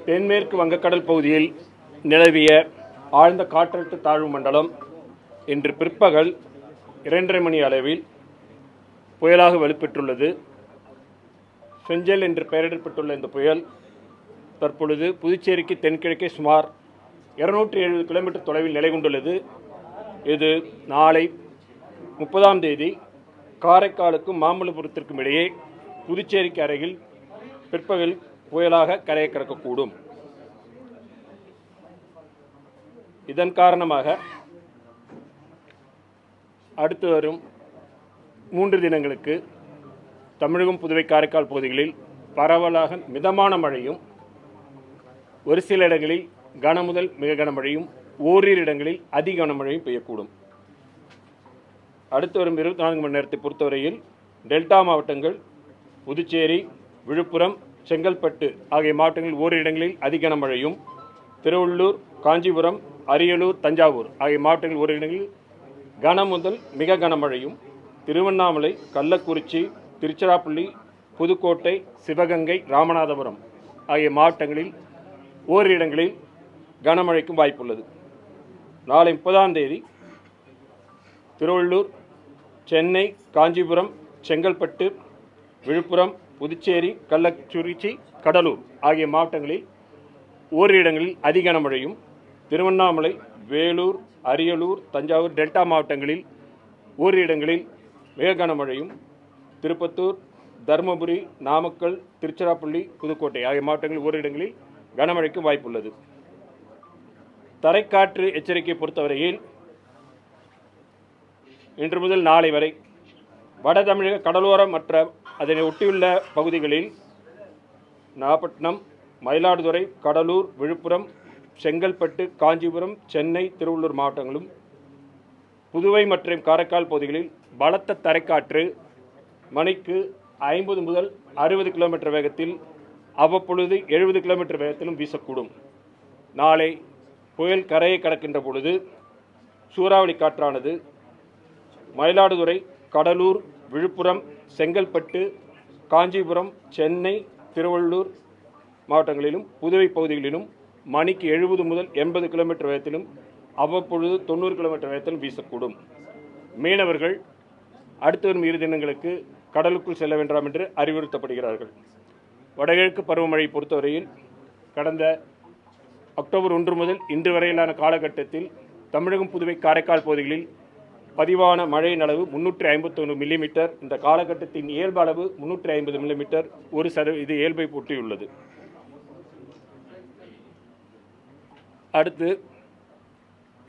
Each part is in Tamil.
தென்மேற்கு வங்கக்கடல் பகுதியில் நிலவிய ஆழ்ந்த காற்றழுத்த தாழ்வு மண்டலம் இன்று பிற்பகல் 2:30 மணி அளவில் புயலாக வலுப்பெற்றுள்ளது. ஃபெஞ்சல் என்று பெயரிடப்பட்டுள்ள இந்த புயல் தற்பொழுது புதுச்சேரிக்கு தென்கிழக்கே சுமார் 270 கிலோமீட்டர் தொலைவில் நிலை கொண்டுள்ளது. இது நாளை 30ஆம் தேதி காரைக்காலுக்கும் மாமல்லபுரத்திற்கும் இடையே புதுச்சேரிக்கு அருகில் பிற்பகல் புயலாக கரையை கடக்கக்கூடும். இதன் காரணமாக அடுத்து வரும் 3 தினங்களுக்கு தமிழகம், புதுவை, காரைக்கால் பகுதிகளில் பரவலாக மிதமான மழையும், ஒரு சில இடங்களில் கனமுதல் மிக கனமழையும், ஓரிரு இடங்களில் அதி கனமழையும் பெய்யக்கூடும். அடுத்து வரும் 24 மணி நேரத்தை பொறுத்தவரையில் டெல்டா மாவட்டங்கள் புதுச்சேரி, விழுப்புரம், செங்கல்பட்டு ஆகிய மாவட்டங்களில் ஓரிரு இடங்களில் அதி கனமழையும், திருவள்ளூர், காஞ்சிபுரம், அரியலூர், தஞ்சாவூர் ஆகிய மாவட்டங்களில் ஓரிரு இடங்களில் கனமுதல் மிக கனமழையும், திருவண்ணாமலை, கள்ளக்குறிச்சி, திருச்சிராப்பள்ளி, புதுக்கோட்டை, சிவகங்கை, ராமநாதபுரம் ஆகிய மாவட்டங்களில் ஓரிரு இடங்களில் கனமழைக்கும் வாய்ப்புள்ளது. நாளை 30ஆம் தேதி திருவள்ளூர், சென்னை, காஞ்சிபுரம், செங்கல்பட்டு, விழுப்புரம், புதுச்சேரி, கள்ளக்குறிச்சி, கடலூர் ஆகிய மாவட்டங்களில் ஓரிரு இடங்களில் அதி கனமழையும், திருவண்ணாமலை, வேலூர், அரியலூர், தஞ்சாவூர் டெல்டா மாவட்டங்களில் ஓரிரு இடங்களில் மிக கனமழையும், திருப்பத்தூர், தருமபுரி, நாமக்கல், திருச்சிராப்பள்ளி, புதுக்கோட்டை ஆகிய மாவட்டங்களில் ஓரிரு இடங்களில் கனமழைக்கு வாய்ப்புள்ளது. தரைக்காற்று எச்சரிக்கை பொறுத்தவரையில் இன்று முதல் நாளை வரை வட தமிழக கடலோரம் மற்ற அதனை ஒட்டியுள்ள பகுதிகளில் நாகப்பட்டினம், மயிலாடுதுறை, கடலூர், விழுப்புரம், செங்கல்பட்டு, காஞ்சிபுரம், சென்னை, திருவள்ளூர் மாவட்டங்களும், புதுவை மற்றும் காரைக்கால் பகுதிகளில் பலத்த தரைக்காற்று மணிக்கு 50 முதல் 60 கிலோமீட்டர் வேகத்தில், அவ்வப்பொழுது 70 கிலோமீட்டர் வேகத்திலும் வீசக்கூடும். நாளை புயல் கரையை கடக்கின்ற பொழுது சூறாவளி காற்றானது மயிலாடுதுறை, கடலூர், விழுப்புரம், செங்கல்பட்டு, காஞ்சிபுரம், சென்னை, திருவள்ளூர் மாவட்டங்களிலும், புதுவை பகுதிகளிலும் மணிக்கு 70 முதல் 80 கிலோமீட்டர் வேகத்திலும், அவ்வப்பொழுது 90 கிலோமீட்டர் வேகத்திலும் வீசக்கூடும். மீனவர்கள் அடுத்து வரும் 2 தினங்களுக்கு கடலுக்குள் செல்ல வேண்டாம் என்று அறிவுறுத்தப்படுகிறார்கள். வடகிழக்கு பருவமழை பொறுத்தவரையில் கடந்த அக்டோபர் 1 முதல் இன்று வரையிலான காலகட்டத்தில் தமிழகம், புதுவை, காரைக்கால் பகுதிகளில் பதிவான மழையின் அளவு 351 மில்லிமீட்டர். இந்த காலகட்டத்தின் இயல்பு அளவு 350 மில்லிமீட்டர். 1% இது இயல்பை ஒட்டியுள்ளது. அடுத்து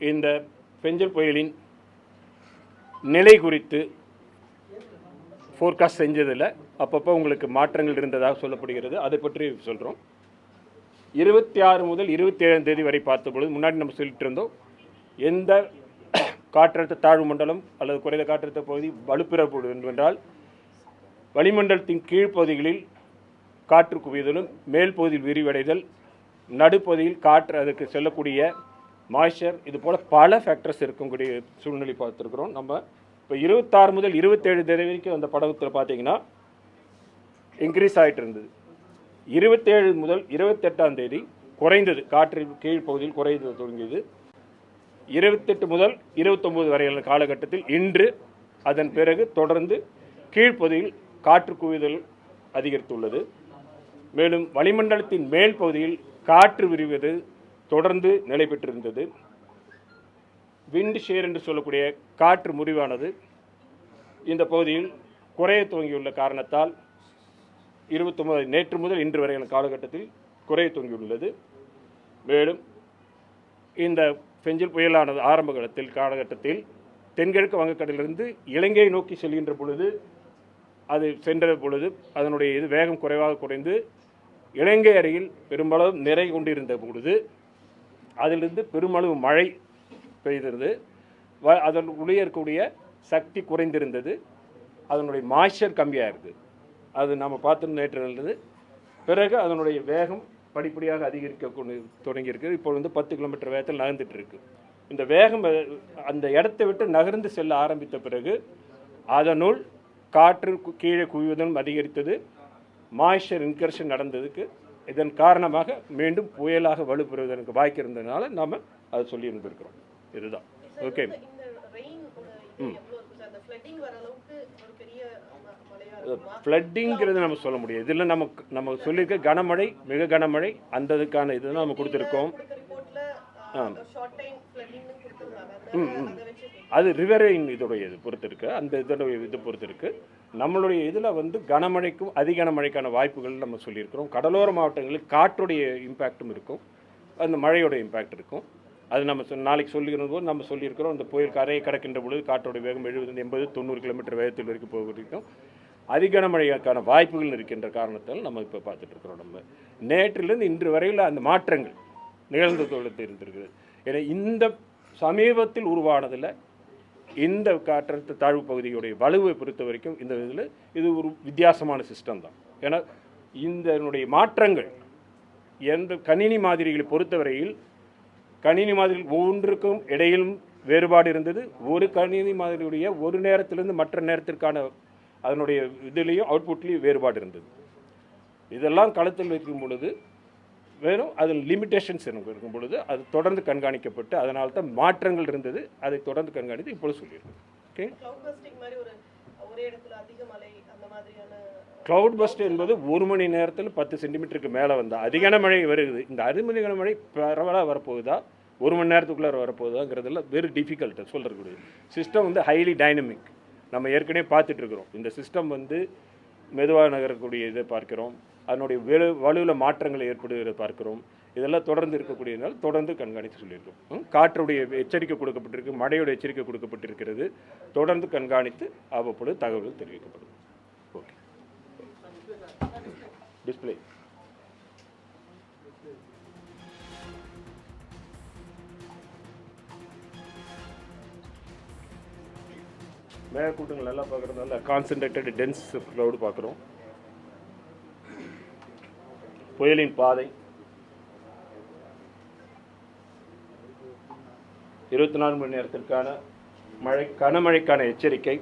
இந்த பெஞ்சல் புயலின் நிலை குறித்து ஃபோர்காஸ்ட் செஞ்சதில் அப்பப்போ உங்களுக்கு மாற்றங்கள் இருந்ததாக சொல்லப்படுகிறது. அதை பற்றி சொல்கிறோம். 26 முதல் 27ஆம் தேதி வரை பார்த்தபொழுது முன்னாடி நம்ம சொல்லிட்டு இருந்தோம், எந்த காற்றழுத்த தாழ்வு மண்டலம் அல்லது குறைந்த காற்றழுத்த பகுதி வலுப்பெறப்படும் என்றால் வளிமண்டலத்தின் கீழ்ப்பகுதிகளில் காற்று குவிதலும், மேல் பகுதியில் விரிவடைதல், நடுப்பகுதியில் காற்று அதுக்கு செல்லக்கூடிய மாய்ச்சர், இது போல் பல ஃபேக்டர்ஸ் இருக்கக்கூடிய சூழ்நிலை பார்த்துருக்குறோம். நம்ம இப்போ 26 முதல் 27 தேதி வரைக்கும் அந்த படத்தில் பார்த்தீங்கன்னா இன்க்ரீஸ் ஆகிட்டு இருந்தது. 27 முதல் 28ஆம் தேதி குறைந்தது, காற்று கீழ்ப்பகுதியில் குறைந்து தொடங்கியது. 28 முதல் 29 வரையிலான காலகட்டத்தில் இன்று அதன் பிறகு தொடர்ந்து கீழ்ப்பகுதியில் காற்று குவிதல் அதிகரித்துள்ளது. மேலும் வளிமண்டலத்தின் மேல் பகுதியில் காற்று விரிவது தொடர்ந்து நிலை பெற்றிருந்தது. விண்ட் ஷேர் என்று சொல்லக்கூடிய காற்று முறிவானது இந்த பகுதியில் குறைய துவங்கியுள்ள காரணத்தால் 29 நேற்று முதல் இன்று வரையிலான காலகட்டத்தில் குறைய துவங்கியுள்ளது. மேலும் இந்த பெஞ்சல் புயலானது ஆரம்ப காலகட்டத்தில் தென்கிழக்கு வங்கக்கடலிலிருந்து இலங்கையை நோக்கி செல்கின்ற பொழுது, அது சென்ற பொழுது அதனுடைய வேகம் குறைவாக குறைந்து இலங்கை அருகில் பெருமளவு நிறை கொண்டிருந்த பொழுது அதிலிருந்து பெருமளவு மழை பெய்திருந்தது. அதன் உள்ளே இருக்கக்கூடிய சக்தி குறைந்திருந்தது. அதனுடைய மாய்ச்சர் கம்மியாக இருக்குது. அது நம்ம பார்த்து நேற்று பிறகு அதனுடைய வேகம் படிப்படியாக அதிகரிக்க தொடங்கியிருக்கு. இப்போ 10 கிலோமீட்டர் வேகத்தில் நகர்ந்துட்டு இருக்கு. இந்த வேகம் அந்த இடத்தை விட்டு நகர்ந்து செல்ல ஆரம்பித்த பிறகு அதனுள் காற்று கீழே குவிவதும் அதிகரித்தது. மாய்ச்சர் இன்கர்ஷன் நடந்ததுக்கு இதன் காரணமாக மீண்டும் புயலாக வலுப்பெறுவதற்கு வாய்ப்பு இருந்ததுனால நாம் அதை சொல்லி இருந்திருக்கிறோம். இதுதான். ஓகே. ஃப்ளட்டிங்கிறது நம்ம சொல்ல முடியாது. இதில் நம்ம சொல்லியிருக்க கனமழை, மிக கனமழை, அந்த இதுக்கான இதுதான் நம்ம கொடுத்துருக்கோம். அது ரிவரைன் இதோடைய இது பொறுத்து இருக்குது, அந்த இதோடைய இது பொறுத்து இருக்குது. நம்மளுடைய இதில் வந்து கனமழைக்கும் அதிகனமழைக்கான வாய்ப்புகள் நம்ம சொல்லியிருக்கிறோம். கடலோர மாவட்டங்களில் காற்றுடைய இம்பேக்டும் இருக்கும், அந்த மழையோட இம்பேக்ட் இருக்கும். அது நம்ம நாளைக்கு சொல்லிக்கிற போது நம்ம சொல்லியிருக்கிறோம். அந்த புயல் கரையை கடக்கின்ற பொழுது காற்றோட வேகம் 70, 80, 90 கிலோமீட்டர் வேகத்தில் வரைக்கும் போகிறதுக்கும் அதிகனமழைக்கான வாய்ப்புகள் இருக்கின்ற காரணத்தால் நம்ம இப்போ பார்த்துட்டு இருக்கிறோம். நம்ம நேற்றிலிருந்து இன்று வரையில் அந்த மாற்றங்கள் நிகழ்ந்த தொழில் இருந்திருக்குது. ஏன்னா இந்த சமீபத்தில் உருவானதில் இந்த காற்றழுத்த தாழ்வு பகுதியுடைய வலுவை பொறுத்த வரைக்கும் இந்த இதில் இது ஒரு வித்தியாசமான சிஸ்டம் தான். ஏன்னா இதனுடைய மாற்றங்கள் எந்த கணினி மாதிரிகளை பொறுத்தவரையில் கணினி மாதிரி ஒவ்வொன்றுக்கும் இடையிலும் வேறுபாடு இருந்தது. ஒரு கணினி மாதிரியுடைய ஒரு நேரத்திலிருந்து மற்ற நேரத்திற்கான அதனுடைய இதுலேயும் அவுட்புட்லேயும் வேறுபாடு இருந்தது. இதெல்லாம் களத்தில் வைக்கும் பொழுது வேணும் அதில் லிமிட்டேஷன்ஸ் இருக்கும் பொழுது அது தொடர்ந்து கண்காணிக்கப்பட்டு அதனால தான் மாற்றங்கள் இருந்தது. அதை தொடர்ந்து கண்காணித்து இப்பொழுது சொல்லியிருக்கோம். ஓகே. க்ளவுட் பஸ்ட் என்பது ஒரு மணி நேரத்தில் 10 சென்டிமீட்டருக்கு மேலே வந்தால் அதிகன மழை வருது. இந்த அதிகன மழை பரவலாக வரப்போகுதா, ஒரு மணி நேரத்துக்குள்ளே வரப்போகுதாங்கிறதுல வெரி டிஃபிகல்ட்டு சொல்கிறக்கூடிய சிஸ்டம் வந்து ஹைலி டைனமிக். நம்ம ஏற்கனவே பார்த்துட்ருக்குறோம். இந்த சிஸ்டம் வந்து மெதுவாக நகரக்கூடிய இதை பார்க்குறோம், அதனுடைய வலுவில் மாற்றங்களை ஏற்படுகிறத பார்க்குறோம். இதெல்லாம் தொடர்ந்து இருக்கக்கூடியதுனால தொடர்ந்து கண்காணித்து சொல்லியிருக்கோம். காற்றுடைய எச்சரிக்கை கொடுக்கப்பட்டிருக்கு, மழையோட எச்சரிக்கை கொடுக்கப்பட்டிருக்கிறது. தொடர்ந்து கண்காணித்து அவ்வப்பொழுது தகவல்கள் தெரிவிக்கப்படும். ஓகே. டிஸ்பிளே மேகக்கூட்டங்கள் எல்லாம் பார்க்குறதுனால கான்சன்ட்ரேட்டட் டென்ஸ் க்ளவுட் பார்க்குறோம். புயலின் பாதை 24 மணி நேரத்திற்கான கனமழைக்கான எச்சரிக்கை,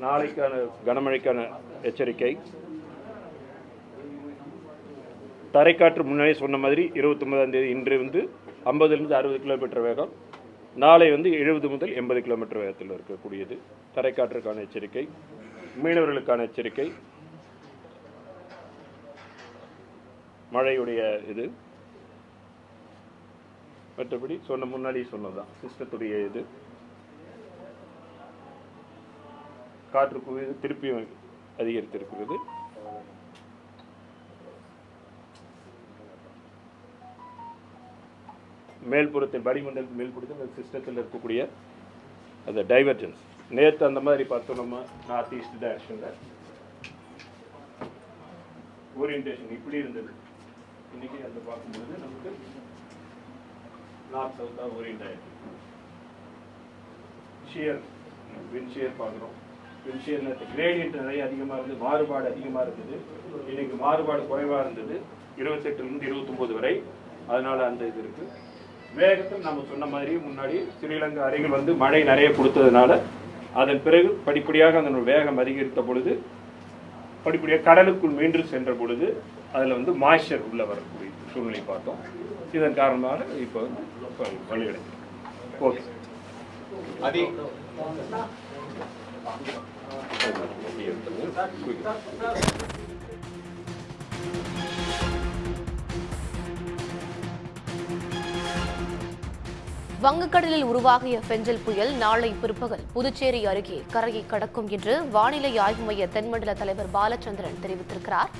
நாளைக்கான கனமழைக்கான எச்சரிக்கை, தரைக்காற்று முன்னாடி சொன்ன மாதிரி 29ஆம் தேதி இன்று வந்து 50லிருந்து 60 கிலோமீட்டர் வேகம், நாளை வந்து 70 முதல் 80 கிலோமீட்டர் வேகத்தில் இருக்கக்கூடியது. தரைக்காற்றுக்கான எச்சரிக்கை, மீனவர்களுக்கான எச்சரிக்கை, மழையுடைய இது மற்றபடி முன்னாடி சொன்னதுதான் சிஸ்டத்துடைய இது. காற்று குவிவு திருப்பியும் அதிகரித்திருக்கிறது. மேல்புறத்தில் வளிமண்டலத்தில் மேல்புறத்தில் அந்த சிஸ்டத்தில் இருக்கக்கூடிய அந்த டைவர்ஜன்ஸ் நேற்று அந்த மாதிரி பார்த்தோம். நம்ம நார்த் ஈஸ்ட் டைரக்ஷனில் ஓரியன்டேஷன் இப்படி இருந்தது. இன்றைக்கி அதை பார்க்கும்போது நமக்கு நார்த் சவுத்தாக ஓரியன்ட் ஆகிடுது. ஷியர் விண்ஷியர் பார்க்குறோம். விண்ஷியரில் கிரேடியன்ட் நிறைய அதிகமாக இருந்தது, மாறுபாடு அதிகமாக இருந்தது. இன்றைக்கி மாறுபாடு குறைவாக இருந்தது 28லிருந்து 29 வரை. அதனால் அந்த இது இருக்குது. வேகத்தில் நம்ம சொன்ன மாதிரி முன்னாடி ஸ்ரீலங்கா அருகில் வந்து மழை நிறைய கொடுத்ததுனால அதன் பிறகு படிப்படியாக அதனுடைய வேகம் அதிகரித்த பொழுது படிப்படியாக கடலுக்குள் மீண்டும் சென்ற பொழுது அதில் வந்து மாய்ச்சர் உள்ள வரக்கூடிய சூழ்நிலை பார்த்தோம். இதன் காரணமாக இப்போ வழியடைஞ்சு ஓகே. வங்கக்கடலில் உருவாகிய பெஞ்சல் புயல் நாளை பிற்பகல் புதுச்சேரி அருகே கரையை கடக்கும் என்று வானிலை ஆய்வு மைய தென்மண்டல தலைவர் பாலச்சந்திரன் தெரிவித்திருக்கிறார்.